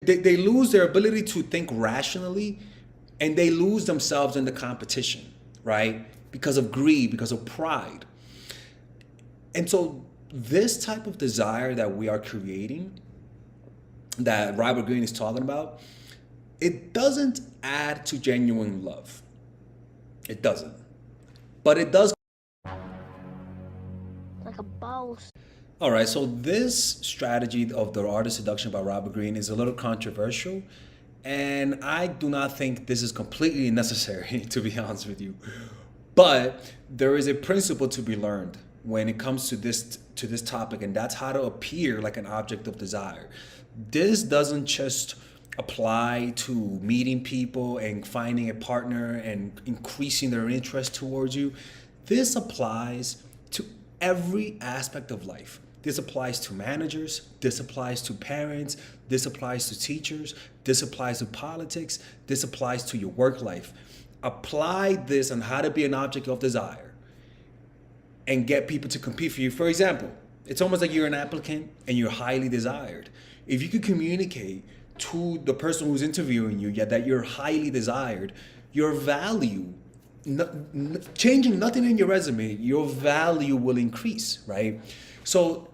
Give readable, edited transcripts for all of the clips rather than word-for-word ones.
They lose their ability to think rationally, and they lose themselves in the competition, right? Because of greed, because of pride. And so this type of desire that we are creating, that Robert Greene is talking about, it doesn't add to genuine love. It doesn't. But it does. Like a boss. All right, so this strategy of the art of seduction by Robert Greene is a little controversial, and I do not think this is completely necessary, to be honest with you. But there is a principle to be learned when it comes to this topic, and that's how to appear like an object of desire. This doesn't just apply to meeting people and finding a partner and increasing their interest towards you. This applies to every aspect of life. This applies to managers, this applies to parents, this applies to teachers, this applies to politics, this applies to your work life. Apply this on how to be an object of desire and get people to compete for you. For example, it's almost like you're an applicant and you're highly desired. If you could communicate to the person who's interviewing you that you're highly desired, your value, changing nothing in your resume, your value will increase, right? So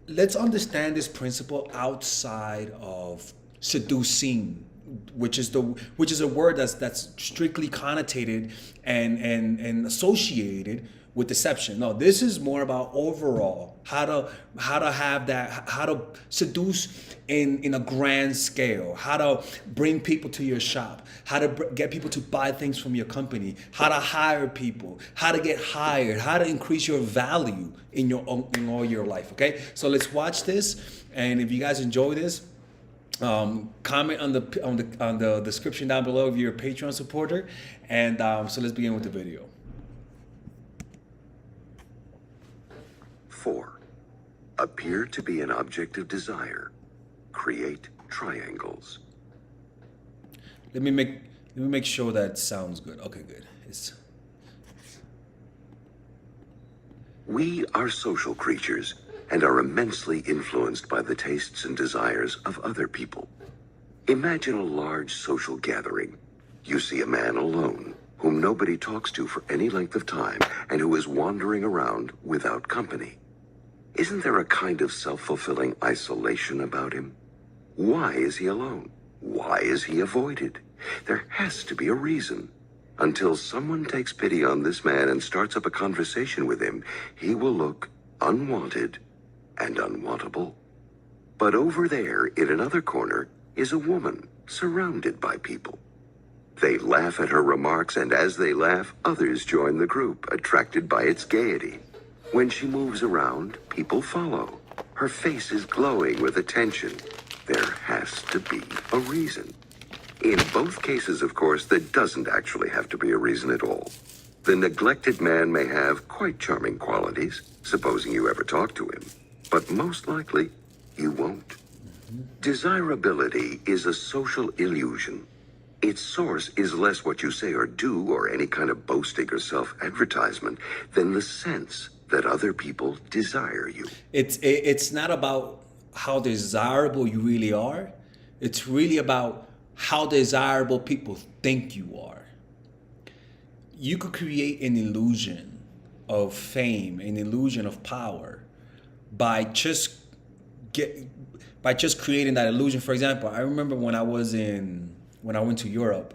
let's understand this principle outside of seducing, which is a word that's strictly connotated and associated with deception. No, this is more about overall how to have that, how to seduce in a grand scale, how to bring people to your shop, how to get people to buy things from your company, how to hire people, how to get hired, how to increase your value in all your life. Okay, so let's watch this, and if you guys enjoy this, comment on the description down below if you're a Patreon supporter, and so let's begin with the video. 4. Appear to be an object of desire. Create triangles. Let me make sure that sounds good. Okay, good. We are social creatures and are immensely influenced by the tastes and desires of other people. Imagine a large social gathering. You see a man alone, whom nobody talks to for any length of time, and who is wandering around without company. Isn't there a kind of self-fulfilling isolation about him? Why is he alone? Why is he avoided? There has to be a reason. Until someone takes pity on this man and starts up a conversation with him, he will look unwanted and unwantable. But over there, in another corner, is a woman surrounded by people. They laugh at her remarks, and as they laugh, others join the group, attracted by its gaiety. When she moves around, people follow. Her face is glowing with attention. There has to be a reason. In both cases, of course, there doesn't actually have to be a reason at all. The neglected man may have quite charming qualities, supposing you ever talk to him, but most likely you won't. Desirability is a social illusion. Its source is less what you say or do or any kind of boasting or self-advertisement than the sense that other people desire you. It's not about how desirable you really are. It's really about how desirable people think you are. You could create an illusion of fame, an illusion of power by just creating that illusion. For example, I remember when I went to Europe,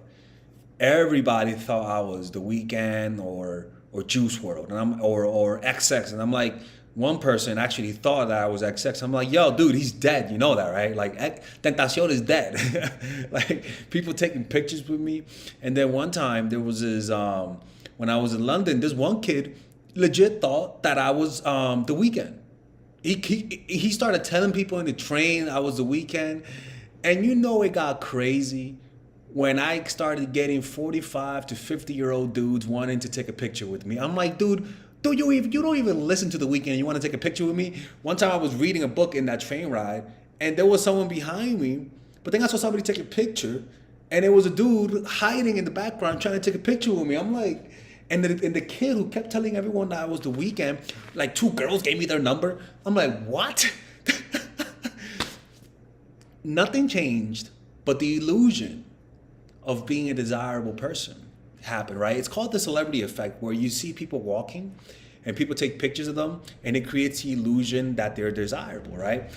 everybody thought I was The Weeknd or Juice WRLD, and or XX, and I'm like, one person actually thought that I was XX. I'm like, yo, dude, he's dead. You know that, right? Like, Tentacion is dead. Like, people taking pictures with me. And then one time there was this, when I was in London, this one kid legit thought that I was The Weeknd. He started telling people in the train I was The Weeknd, and you know it got crazy when I started getting 45 to 50-year-old dudes wanting to take a picture with me. I'm like, dude, you don't even listen to The Weeknd. You want to take a picture with me? One time I was reading a book in that train ride, and there was someone behind me, but then I saw somebody take a picture, and it was a dude hiding in the background trying to take a picture with me. I'm like, and the kid who kept telling everyone that I was The Weeknd, like 2 girls gave me their number. I'm like, what? nothing changed, but the illusion of being a desirable person happened, right? It's called the celebrity effect, where you see people walking and people take pictures of them and it creates the illusion that they're desirable, right?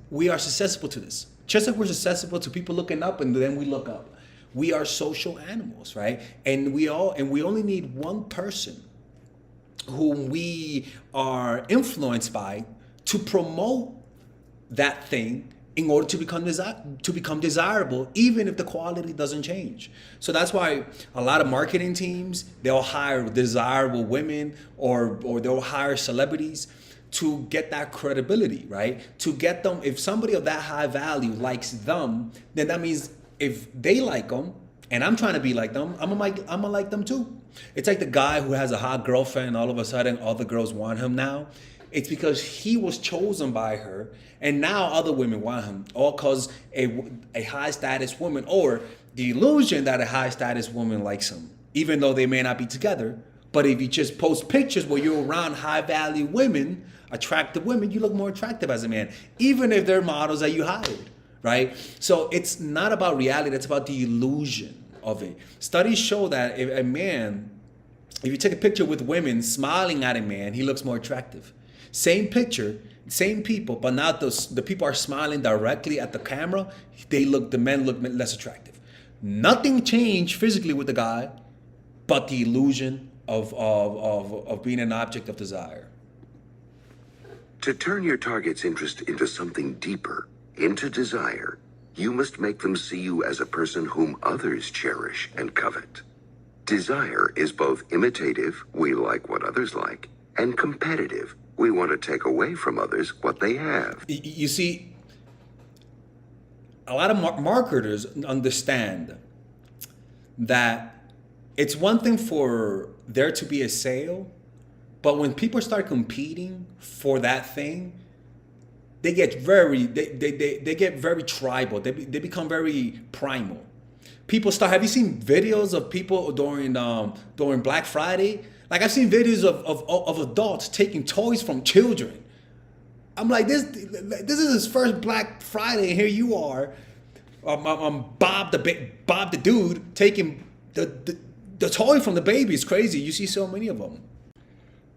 We are susceptible to this. Just like we're susceptible to people looking up and then we look up. We are social animals, right? And we only need one person whom we are influenced by to promote that thing in order to become desirable, even if the quality doesn't change. So that's why a lot of marketing teams, they'll hire desirable women or they'll hire celebrities to get that credibility, right? To get them, if somebody of that high value likes them, then that means if they like them and I'm trying to be like them, I'm gonna like them too. It's like the guy who has a hot girlfriend and all of a sudden all the girls want him now. It's because he was chosen by her and now other women want him, all because a high status woman, or the illusion that a high status woman likes him, even though they may not be together. But if you just post pictures where you're around high value women, attractive women, you look more attractive as a man, even if they're models that you hired, right? So it's not about reality, it's about the illusion of it. Studies show that if you take a picture with women smiling at a man, he looks more attractive. Same picture, same people, but now the people are smiling directly at the camera, the men look less attractive. Nothing changed physically with the guy, but the illusion of being an object of desire. To turn your target's interest into something deeper, into desire, you must make them see you as a person whom others cherish and covet. Desire is both imitative, we like what others like, and competitive, we want to take away from others what they have. You see, a lot of marketers understand that it's one thing for there to be a sale, but when people start competing for that thing, they get very tribal. They become very primal. People start. Have you seen videos of people during Black Friday? Like I've seen videos of adults taking toys from children. I'm like, this is his first Black Friday, and here you are, Bob the dude taking the toy from the baby. Is crazy. You see so many of them.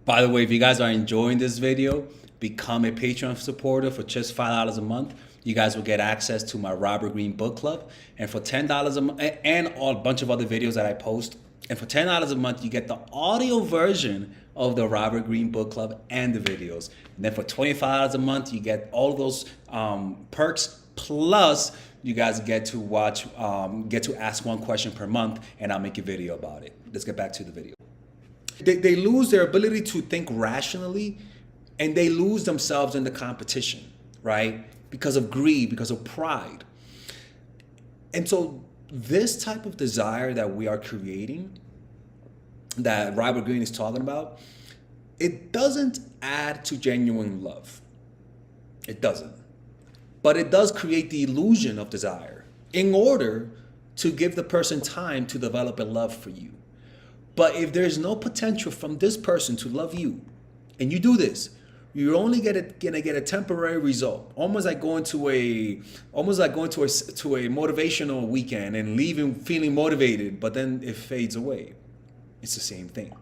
By the way, if you guys are enjoying this video, become a Patreon supporter for just $5 a month. You guys will get access to my Robert Greene book club, and for $10 a month, and a bunch of other videos that I post. And for $10 a month, you get the audio version of the Robert Greene book club and the videos. And then for $25 a month, you get all those perks, plus you guys get to ask one question per month, and I'll make a video about it. Let's get back to the video. They lose their ability to think rationally, and they lose themselves in the competition, right? Because of greed, because of pride. And so this type of desire that we are creating, that Robert Greene is talking about, it doesn't add to genuine love. It doesn't. But it does create the illusion of desire in order to give the person time to develop a love for you. But if there's no potential from this person to love you, and you do this, you're only gonna get a temporary result, almost like going to a motivational weekend and leaving feeling motivated, but then it fades away. It's the same thing.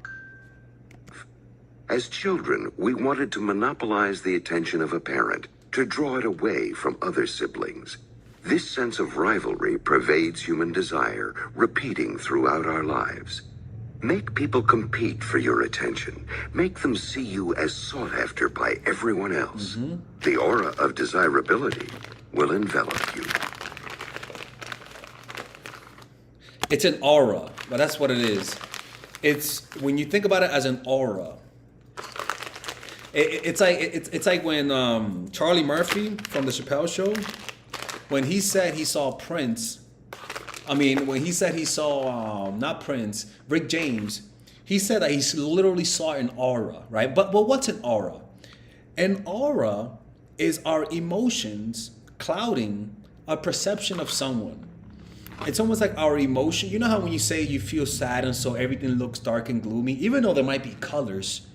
As children, we wanted to monopolize the attention of a parent, to draw it away from other siblings. This sense of rivalry pervades human desire, repeating throughout our lives. Make people compete for your attention. Make them see you as sought after by everyone else. Mm-hmm. The aura of desirability will envelop you. It's an aura, but that's what it is. It's when you think about it as an aura. It's like when Charlie Murphy from the Chappelle Show, when he said he saw Prince. When he said he saw, not Prince, Rick James, he said that he literally saw an aura, right? But what's an aura? An aura is our emotions clouding a perception of someone. It's almost like our emotion. You know how when you say you feel sad and so everything looks dark and gloomy, even though there might be colors,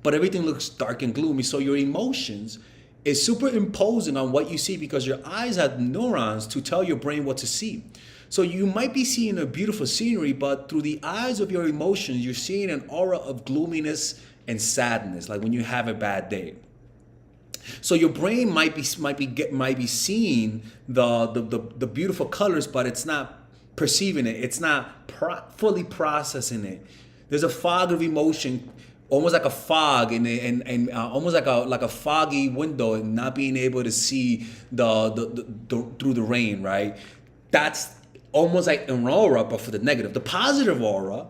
but everything looks dark and gloomy. So your emotions is superimposing on what you see because your eyes have neurons to tell your brain what to see. So you might be seeing a beautiful scenery, but through the eyes of your emotions, you're seeing an aura of gloominess and sadness, like when you have a bad day. So your brain might be seeing the beautiful colors, but it's not perceiving it. It's not fully processing it. There's a fog of emotion, almost like a fog, and almost like a foggy window, and not being able to see the through the rain. Right? That's almost like an aura, but for the negative. The positive aura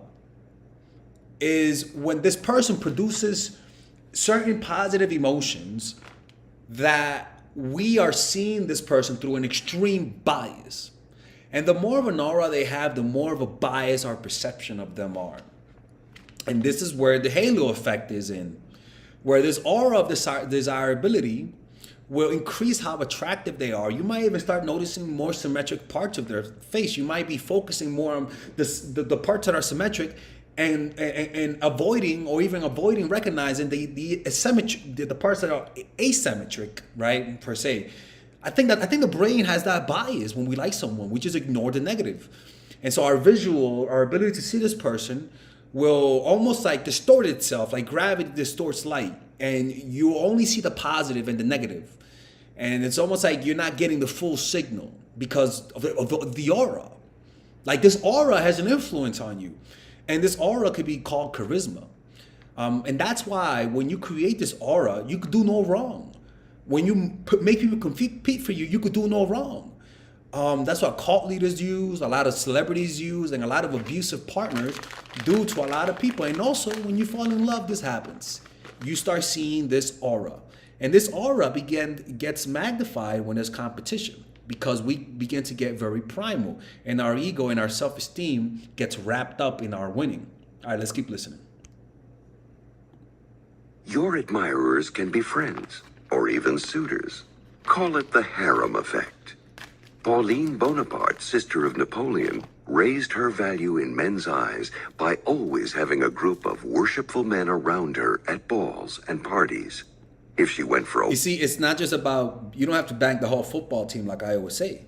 is when this person produces certain positive emotions that we are seeing this person through an extreme bias. And the more of an aura they have, the more of a bias our perception of them are. And this is where the halo effect is in, where this aura of desirability will increase how attractive they are. You might even start noticing more symmetric parts of their face. You might be focusing more on the parts that are symmetric and avoiding recognizing the parts that are asymmetric, right, per se. I think the brain has that bias when we like someone. We just ignore the negative. And so our ability to see this person will almost like distort itself, like gravity distorts light. And you only see the positive and the negative. And it's almost like you're not getting the full signal because of the aura. Like this aura has an influence on you. And this aura could be called charisma. And that's why when you create this aura, you could do no wrong. When you make people compete for you, you could do no wrong. That's what cult leaders use, a lot of celebrities use, and a lot of abusive partners do to a lot of people. And also, when you fall in love, this happens. You start seeing this aura. And this aura gets magnified when there's competition, because we begin to get very primal, and our ego and our self-esteem gets wrapped up in our winning. All right, let's keep listening. Your admirers can be friends, or even suitors. Call it the harem effect. Pauline Bonaparte, sister of Napoleon, raised her value in men's eyes by always having a group of worshipful men around her at balls and parties. If she went for You see, it's not just about, you don't have to bank the whole football team like I always say.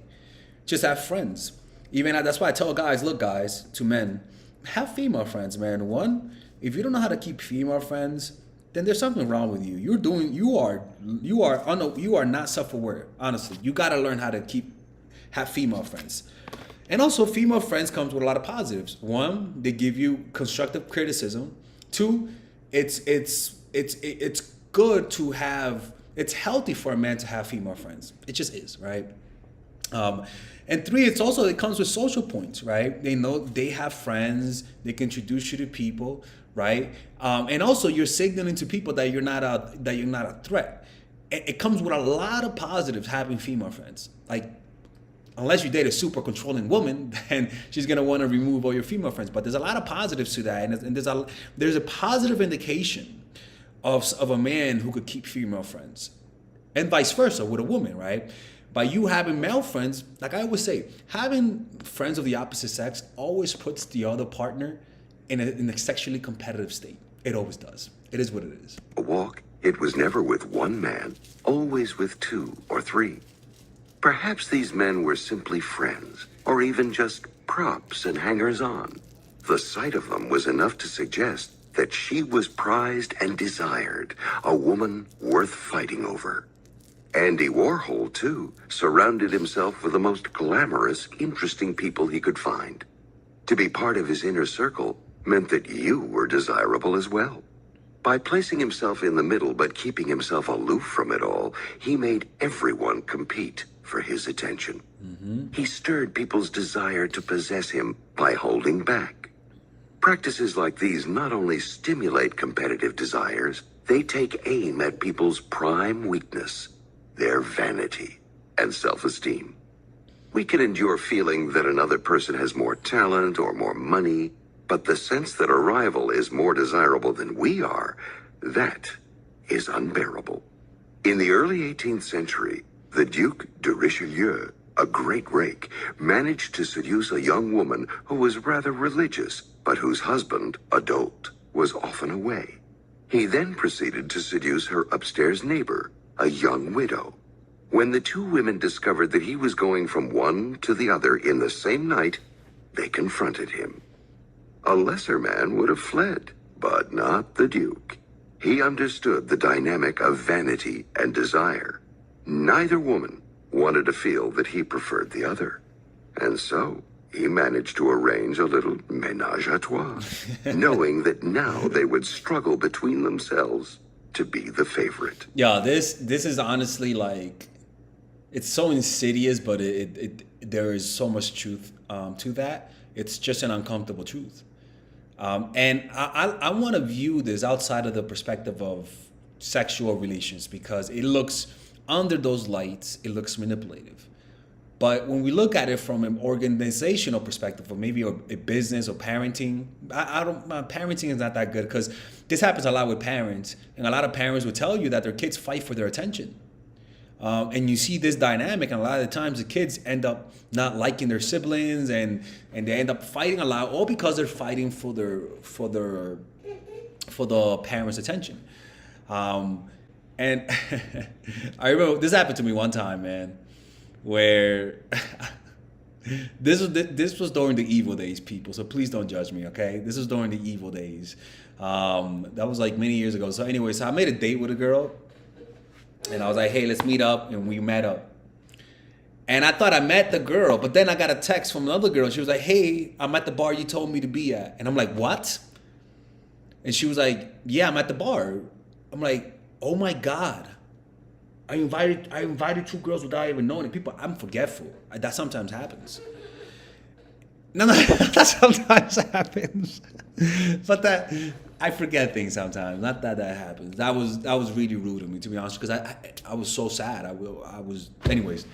Just have friends. That's why I tell guys, look guys, to men, have female friends, man. One, if you don't know how to keep female friends, then there's something wrong with you. You are not self-aware. Honestly, you got to learn how to have female friends. And also, female friends comes with a lot of positives. One, they give you constructive criticism. Two, it's good to have. It's healthy for a man to have female friends. It just is, right? And three, it comes with social points, right? They know they have friends. They can introduce you to people, right? And also, you're signaling to people that you're not a threat. It comes with a lot of positives having female friends. Like, unless you date a super controlling woman, then she's gonna want to remove all your female friends. But there's a lot of positives to that, and there's a positive indication of a man who could keep female friends, and vice versa with a woman, right? By you having male friends, like I always say, having friends of the opposite sex always puts the other partner in a sexually competitive state. It always does. It is what it is. a walk, it was never with one man, always with two or three. Perhaps these men were simply friends, or even just props and hangers-on. The sight of them was enough to suggest that she was prized and desired, a woman worth fighting over. Andy Warhol, too, surrounded himself with the most glamorous, interesting people he could find. To be part of his inner circle meant that you were desirable as well. By placing himself in the middle but keeping himself aloof from it all, he made everyone compete for his attention. He stirred people's desire to possess him by holding back. Practices like these not only stimulate competitive desires, they take aim at people's prime weakness, their vanity and self-esteem. We can endure feeling that another person has more talent or more money, but the sense that a rival is more desirable than we are, that is unbearable. In the early 18th century, the Duc de Richelieu, a great rake, managed to seduce a young woman who was rather religious, but whose husband, a dolt, was often away. He then proceeded to seduce her upstairs neighbor, a young widow. When the two women discovered that he was going from one to the other in the same night, they confronted him. A lesser man would have fled, but not the Duke. He understood the dynamic of vanity and desire. Neither woman wanted to feel that he preferred the other. And so, he managed to arrange a little ménage à trois, knowing that now they would struggle between themselves to be the favorite. Yeah, this is honestly like, it's so insidious, but there is so much truth to that. It's just an uncomfortable truth. And I want to view this outside of the perspective of sexual relations, because it looks, under those lights, it looks manipulative. But when we look at it from an organizational perspective, or maybe a business or parenting, parenting is not that good, because this happens a lot with parents, and a lot of parents will tell you that their kids fight for their attention. And you see this dynamic, and a lot of the times the kids end up not liking their siblings, and they end up fighting a lot, all because they're fighting for the parents' attention. And I remember this happened to me one time, man, where this was during the evil days, people. So please don't judge me, okay? This was during the evil days. That was like many years ago. So anyway, so I made a date with a girl. And I was like, hey, let's meet up. And we met up. And I thought I met the girl. But then I got a text from another girl. She was like, hey, I'm at the bar you told me to be at. And I'm like, what? And she was like, yeah, I'm at the bar. I'm like, oh my God. I invited two girls without even knowing it. People, I'm forgetful. That sometimes happens. No, that sometimes happens. But that, I forget things sometimes. Not that happens. That was really rude of me, to be honest, because I was so sad. I was, anyways.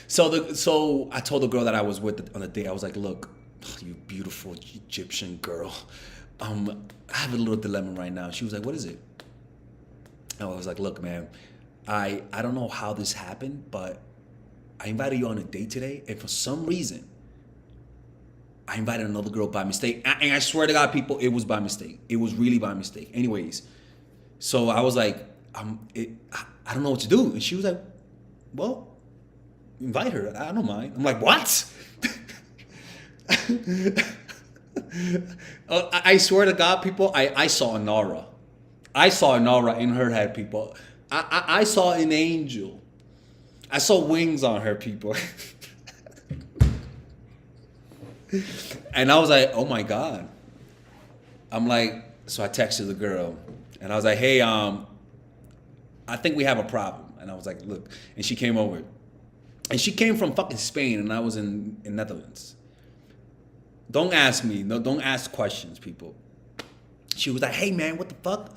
So I told the girl that I was with on the date, I was like, look, you beautiful Egyptian girl, I have a little dilemma right now. She was like, what is it? And I was like, look, man, I don't know how this happened, but I invited you on a date today, and for some reason, I invited another girl by mistake. And I swear to God, people, it was by mistake. It was really by mistake. Anyways, so I was like, I don't know what to do. And she was like, well, invite her. I don't mind. I'm like, what? I swear to God, people, I saw an aura. I saw an aura in her head, people. I saw an angel. I saw wings on her, people. And I was like, oh my God. I'm like, so I texted the girl and I was like, hey, I think we have a problem. And I was like, look, and she came over. And she came from fucking Spain, and I was in Netherlands. Don't ask me, no, don't ask questions, people. She was like, hey man, what the fuck?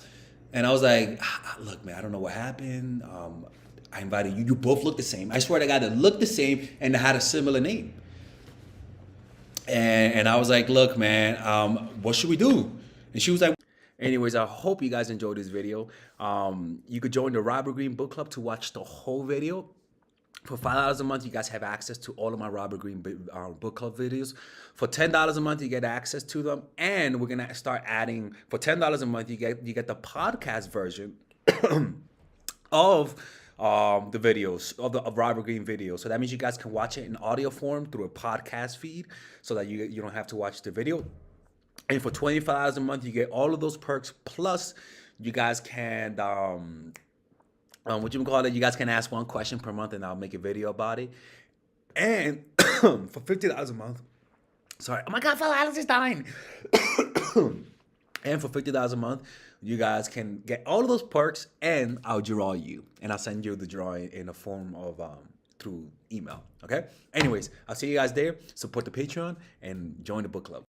And I was like, look man, I don't know what happened. I invited you, you both look the same. I swear to God, they looked the same and they had a similar name. And I was like, look, man, what should we do? And she was like, anyways, I hope you guys enjoyed this video. You could join the Robert Greene Book Club to watch the whole video. For $5 a month, you guys have access to all of my Robert Greene Book Club videos. For $10 a month, you get access to them. And we're going to start adding, for $10 a month, you get the podcast version of the videos, of Robert Greene videos. So that means you guys can watch it in audio form through a podcast feed so that you don't have to watch the video. And for $25 a month, you get all of those perks. Plus, you guys can, you guys can ask one question per month and I'll make a video about it. And for $50 a month, sorry, oh my God, Alex is dying. And for $50 a month, you guys can get all of those perks and I'll draw you. And I'll send you the drawing in a form of, through email, okay? Anyways, I'll see you guys there. Support the Patreon and join the book club.